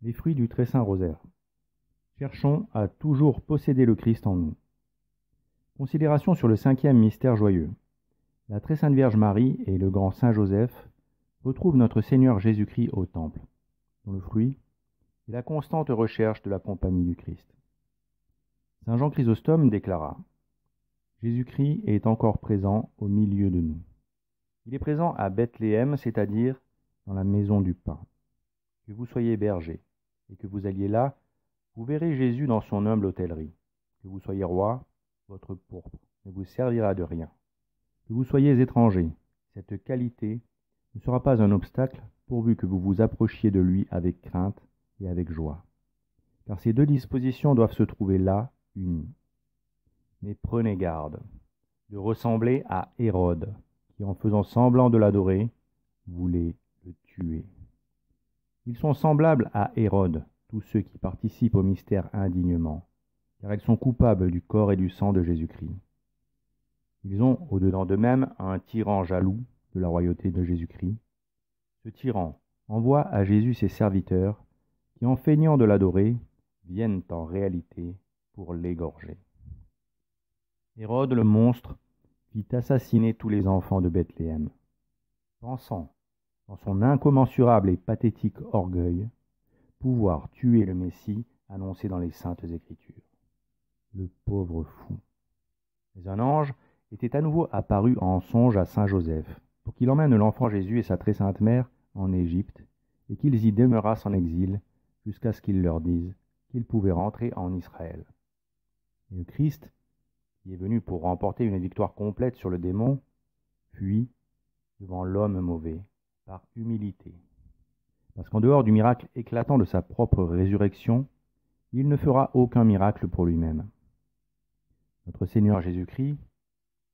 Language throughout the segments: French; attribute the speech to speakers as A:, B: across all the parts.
A: Les fruits du très saint rosaire. Cherchons à toujours posséder le Christ en nous. Considération sur le 5e mystère joyeux. La très sainte Vierge Marie et le grand saint Joseph retrouvent notre Seigneur Jésus-Christ au temple, dont le fruit est la constante recherche de la compagnie du Christ. Saint Jean Chrysostome déclara: Jésus-Christ est encore présent au milieu de nous. Il est présent à Bethléem, c'est-à-dire dans la maison du pain. Que vous soyez berger et que vous alliez là, vous verrez Jésus dans son humble hôtellerie. Que vous soyez roi, votre pourpre ne vous servira de rien. Que vous soyez étranger, cette qualité ne sera pas un obstacle pourvu que vous vous approchiez de lui avec crainte et avec joie. Car ces deux dispositions doivent se trouver là, unies. Mais prenez garde de ressembler à Hérode, qui en faisant semblant de l'adorer, voulait le tuer. Ils sont semblables à Hérode, tous ceux qui participent au mystère indignement, car ils sont coupables du corps et du sang de Jésus-Christ. Ils ont au-dedans d'eux-mêmes un tyran jaloux de la royauté de Jésus-Christ. Ce tyran envoie à Jésus ses serviteurs, qui en feignant de l'adorer, viennent en réalité pour l'égorger. Hérode le monstre fit assassiner tous les enfants de Bethléem, pensant, dans son incommensurable et pathétique orgueil, pouvoir tuer le Messie annoncé dans les Saintes Écritures. Le pauvre fou. Mais un ange était à nouveau apparu en songe à saint Joseph, pour qu'il emmène l'enfant Jésus et sa très sainte mère en Égypte, et qu'ils y demeurassent en exil, jusqu'à ce qu'il leur dise qu'ils pouvaient rentrer en Israël. Et le Christ, qui est venu pour remporter une victoire complète sur le démon, fuit devant l'homme mauvais, par humilité. Parce qu'en dehors du miracle éclatant de sa propre résurrection, il ne fera aucun miracle pour lui-même. Notre Seigneur Jésus-Christ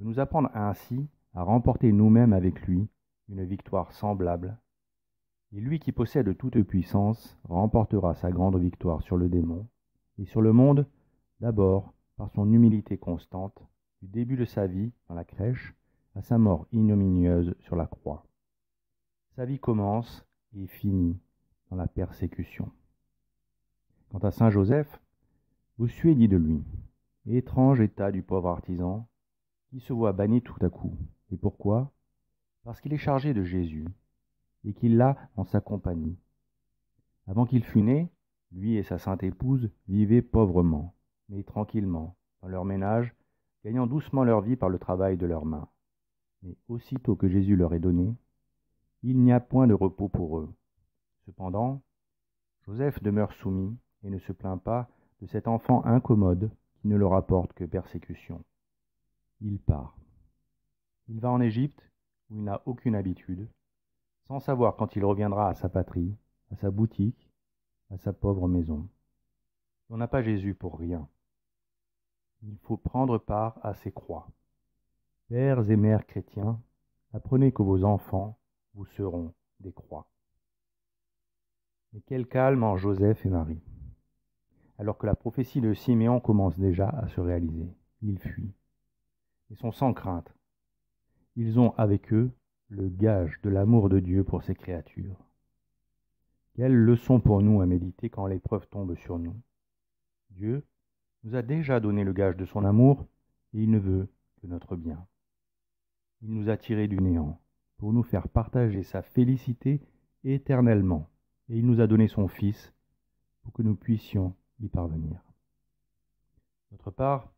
A: veut nous apprendre ainsi à remporter nous-mêmes avec lui une victoire semblable, et lui qui possède toute puissance remportera sa grande victoire sur le démon et sur le monde, d'abord par son humilité constante, du début de sa vie dans la crèche à sa mort ignominieuse sur la croix. Sa vie commence et finit dans la persécution. Quant à saint Joseph, Bossuet dit de lui: étrange état du pauvre artisan qui se voit banni tout à coup. Et pourquoi? Parce qu'il est chargé de Jésus et qu'il l'a en sa compagnie. Avant qu'il fût né, lui et sa sainte épouse vivaient pauvrement, mais tranquillement, dans leur ménage, gagnant doucement leur vie par le travail de leurs mains. Mais aussitôt que Jésus leur est donné, il n'y a point de repos pour eux. Cependant, Joseph demeure soumis et ne se plaint pas de cet enfant incommode qui ne leur apporte que persécution. Il part. Il va en Égypte, où il n'a aucune habitude, sans savoir quand il reviendra à sa patrie, à sa boutique, à sa pauvre maison. On n'a pas Jésus pour rien. Il faut prendre part à ses croix. Pères et mères chrétiens, apprenez que vos enfants vous seront des croix. Mais quel calme en Joseph et Marie. Alors que la prophétie de Siméon commence déjà à se réaliser, ils fuient. Ils sont sans crainte. Ils ont avec eux le gage de l'amour de Dieu pour ses créatures. Quelle leçon pour nous à méditer quand l'épreuve tombe sur nous. Dieu nous a déjà donné le gage de son amour et il ne veut que notre bien. Il nous a tirés du néant pour nous faire partager sa félicité éternellement et il nous a donné son Fils pour que nous puissions y parvenir. D'autre part,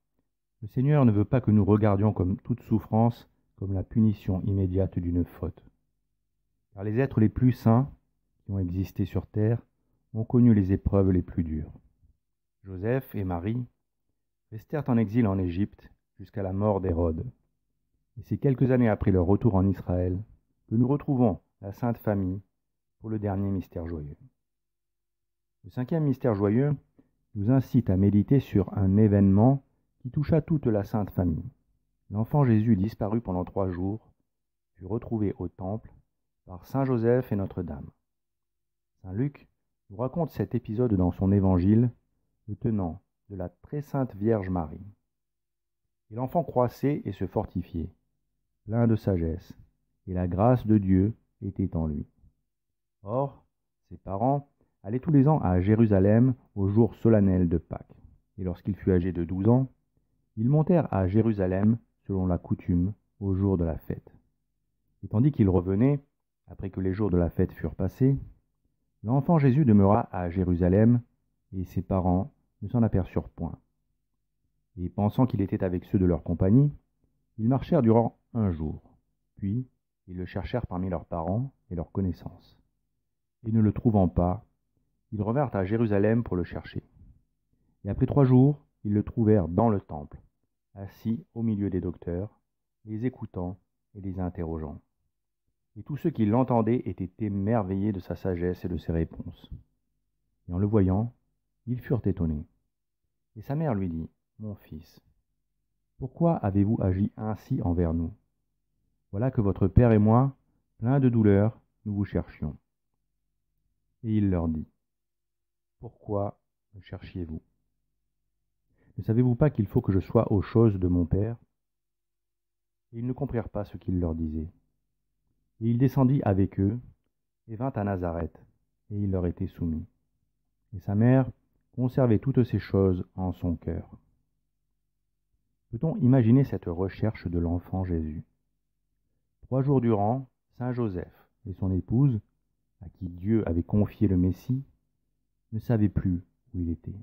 A: le Seigneur ne veut pas que nous regardions comme toute souffrance comme la punition immédiate d'une faute. Car les êtres les plus saints qui ont existé sur terre ont connu les épreuves les plus dures. Joseph et Marie restèrent en exil en Égypte jusqu'à la mort d'Hérode. Et c'est quelques années après leur retour en Israël que nous retrouvons la Sainte Famille pour le dernier mystère joyeux. Le 5e mystère joyeux nous incite à méditer sur un événement qui toucha toute la Sainte Famille. L'enfant Jésus disparut pendant 3 jours, fut retrouvé au temple par saint Joseph et Notre-Dame. Saint Luc nous raconte cet épisode dans son évangile, le tenant de la très sainte Vierge Marie. Et l'enfant croissait et se fortifiait, plein de sagesse, et la grâce de Dieu était en lui. Or, ses parents allait tous les ans à Jérusalem au jour solennel de Pâques. Et lorsqu'il fut âgé de 12 ans, ils montèrent à Jérusalem selon la coutume au jour de la fête. Et tandis qu'ils revenaient, après que les jours de la fête furent passés, l'enfant Jésus demeura à Jérusalem, et ses parents ne s'en aperçurent point. Et pensant qu'il était avec ceux de leur compagnie, ils marchèrent durant un jour. Puis ils le cherchèrent parmi leurs parents et leurs connaissances. Et ne le trouvant pas, ils revinrent à Jérusalem pour le chercher. Et après 3 jours, ils le trouvèrent dans le temple, assis au milieu des docteurs, les écoutant et les interrogeant. Et tous ceux qui l'entendaient étaient émerveillés de sa sagesse et de ses réponses. Et en le voyant, ils furent étonnés. Et sa mère lui dit, « Mon fils, pourquoi avez-vous agi ainsi envers nous? Voilà que votre père et moi, pleins de douleur, nous vous cherchions. » Et il leur dit, « Pourquoi me cherchiez-vous? Ne savez-vous pas qu'il faut que je sois aux choses de mon père? » Et ils ne comprirent pas ce qu'il leur disait. Et il descendit avec eux, et vint à Nazareth, et il leur était soumis. Et sa mère conservait toutes ces choses en son cœur. Peut-on imaginer cette recherche de l'enfant Jésus? 3 jours durant, saint Joseph et son épouse, à qui Dieu avait confié le Messie, ne savaient plus où il était.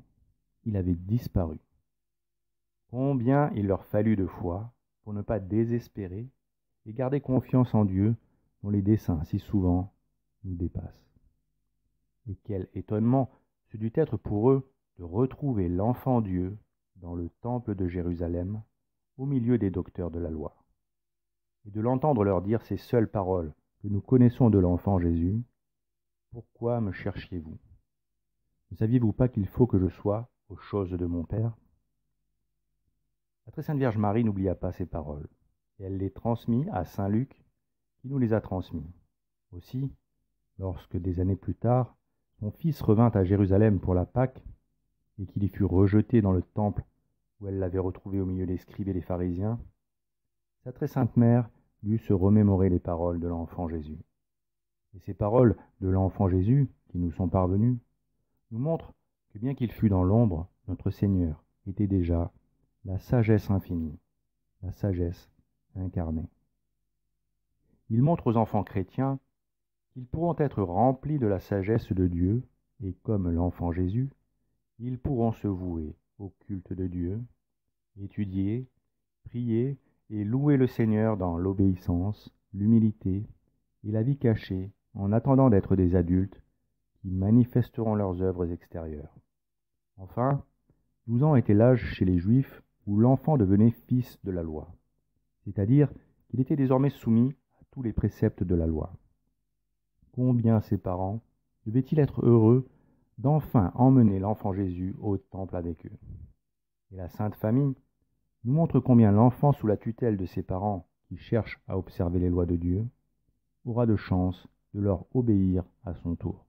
A: Il avait disparu. Combien il leur fallut de foi pour ne pas désespérer et garder confiance en Dieu, dont les desseins si souvent nous dépassent. Et quel étonnement ce dut être pour eux de retrouver l'enfant Dieu dans le temple de Jérusalem, au milieu des docteurs de la loi, et de l'entendre leur dire ces seules paroles que nous connaissons de l'enfant Jésus. « Pourquoi me cherchiez-vous? Ne saviez-vous pas qu'il faut que je sois aux choses de mon Père ?» La très sainte Vierge Marie n'oublia pas ces paroles, et elle les transmit à saint Luc, qui nous les a transmis. Aussi, lorsque des années plus tard, son fils revint à Jérusalem pour la Pâque, et qu'il y fut rejeté dans le temple où elle l'avait retrouvé au milieu des scribes et des pharisiens, sa très sainte mère dut se remémorer les paroles de l'enfant Jésus. Et ces paroles de l'enfant Jésus, qui nous sont parvenues, nous montrent que bien qu'il fût dans l'ombre, notre Seigneur était déjà la sagesse infinie, la sagesse incarnée. Il montre aux enfants chrétiens qu'ils pourront être remplis de la sagesse de Dieu, et comme l'enfant Jésus, ils pourront se vouer au culte de Dieu, étudier, prier et louer le Seigneur dans l'obéissance, l'humilité et la vie cachée, en attendant d'être des adultes qui manifesteront leurs œuvres extérieures. Enfin, 12 ans était l'âge chez les Juifs où l'enfant devenait fils de la loi, c'est-à-dire qu'il était désormais soumis à tous les préceptes de la loi. Combien ses parents devaient-ils être heureux d'enfin emmener l'enfant Jésus au temple avec eux. Et la Sainte Famille nous montre combien l'enfant sous la tutelle de ses parents qui cherchent à observer les lois de Dieu aura de chance de leur obéir à son tour.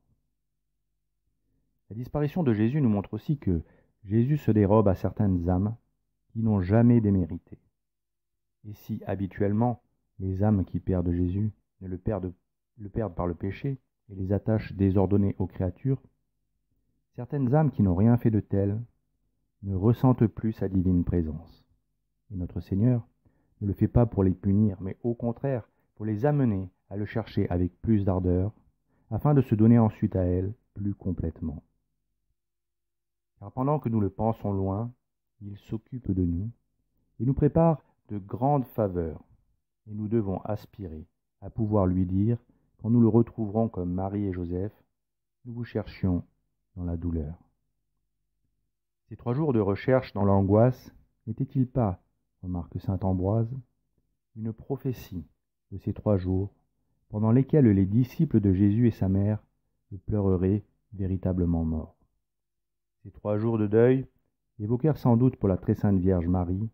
A: La disparition de Jésus nous montre aussi que Jésus se dérobe à certaines âmes qui n'ont jamais démérité. Et si habituellement les âmes qui perdent Jésus le perdent par le péché et les attachent désordonnés aux créatures, certaines âmes qui n'ont rien fait de tel ne ressentent plus sa divine présence. Et notre Seigneur ne le fait pas pour les punir, mais au contraire pour les amener à le chercher avec plus d'ardeur, afin de se donner ensuite à elle plus complètement. Car pendant que nous le pensons loin, il s'occupe de nous et nous prépare de grandes faveurs, et nous devons aspirer à pouvoir lui dire, quand nous le retrouverons comme Marie et Joseph, nous vous cherchions dans la douleur. Ces 3 jours de recherche dans l'angoisse n'étaient-ils pas, remarque saint Ambroise, une prophétie de ces 3 jours pendant lesquels les disciples de Jésus et sa mère le pleureraient véritablement mort? Ces 3 jours de deuil évoquèrent sans doute pour la très sainte Vierge Marie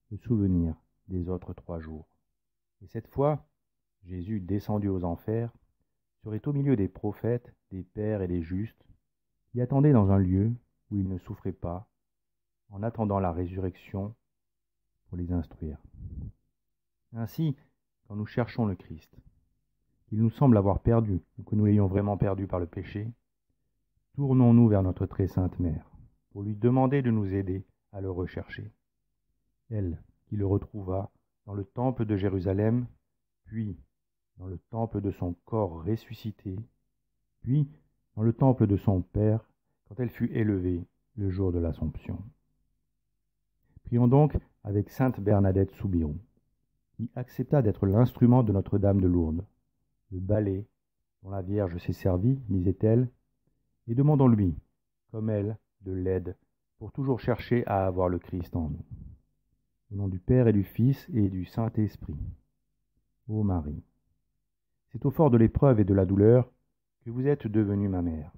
A: le souvenir des autres 3 jours. Et cette fois, Jésus, descendu aux enfers, serait au milieu des prophètes, des pères et des justes, qui attendaient dans un lieu où il ne souffrait pas, en attendant la résurrection pour les instruire. Ainsi, quand nous cherchons le Christ, qu'il nous semble avoir perdu, ou que nous l'ayons vraiment perdu par le péché, Tournons-nous vers notre très sainte mère, pour lui demander de nous aider à le rechercher. Elle, qui le retrouva dans le temple de Jérusalem, puis dans le temple de son corps ressuscité, puis dans le temple de son Père, quand elle fut élevée le jour de l'Assomption. Prions donc avec sainte Bernadette Soubirous, qui accepta d'être l'instrument de Notre-Dame de Lourdes, le balai dont la Vierge s'est servie, disait-elle, et demandons-lui, comme elle, de l'aide pour toujours chercher à avoir le Christ en nous. Au nom du Père et du Fils et du Saint-Esprit. Ô Marie, c'est au fort de l'épreuve et de la douleur que vous êtes devenue ma mère.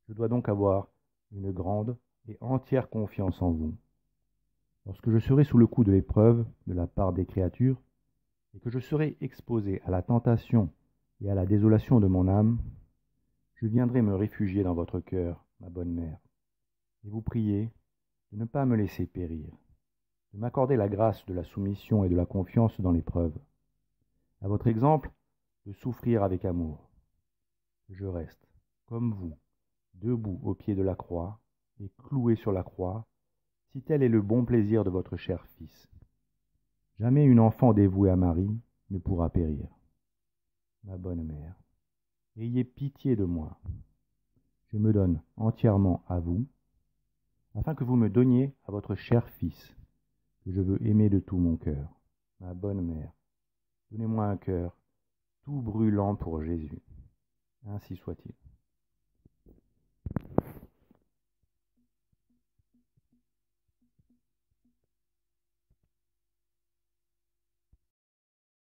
A: Je dois donc avoir une grande et entière confiance en vous. Lorsque je serai sous le coup de l'épreuve de la part des créatures, et que je serai exposé à la tentation et à la désolation de mon âme, je viendrai me réfugier dans votre cœur, ma bonne mère, et vous prier de ne pas me laisser périr, de m'accorder la grâce de la soumission et de la confiance dans l'épreuve. À votre exemple, de souffrir avec amour. Je reste, comme vous, debout au pied de la croix et cloué sur la croix, si tel est le bon plaisir de votre cher Fils. Jamais une enfant dévouée à Marie ne pourra périr. Ma bonne mère, ayez pitié de moi. Je me donne entièrement à vous, afin que vous me donniez à votre cher Fils, que je veux aimer de tout mon cœur. Ma bonne mère, donnez-moi un cœur tout brûlant pour Jésus. Ainsi soit-il.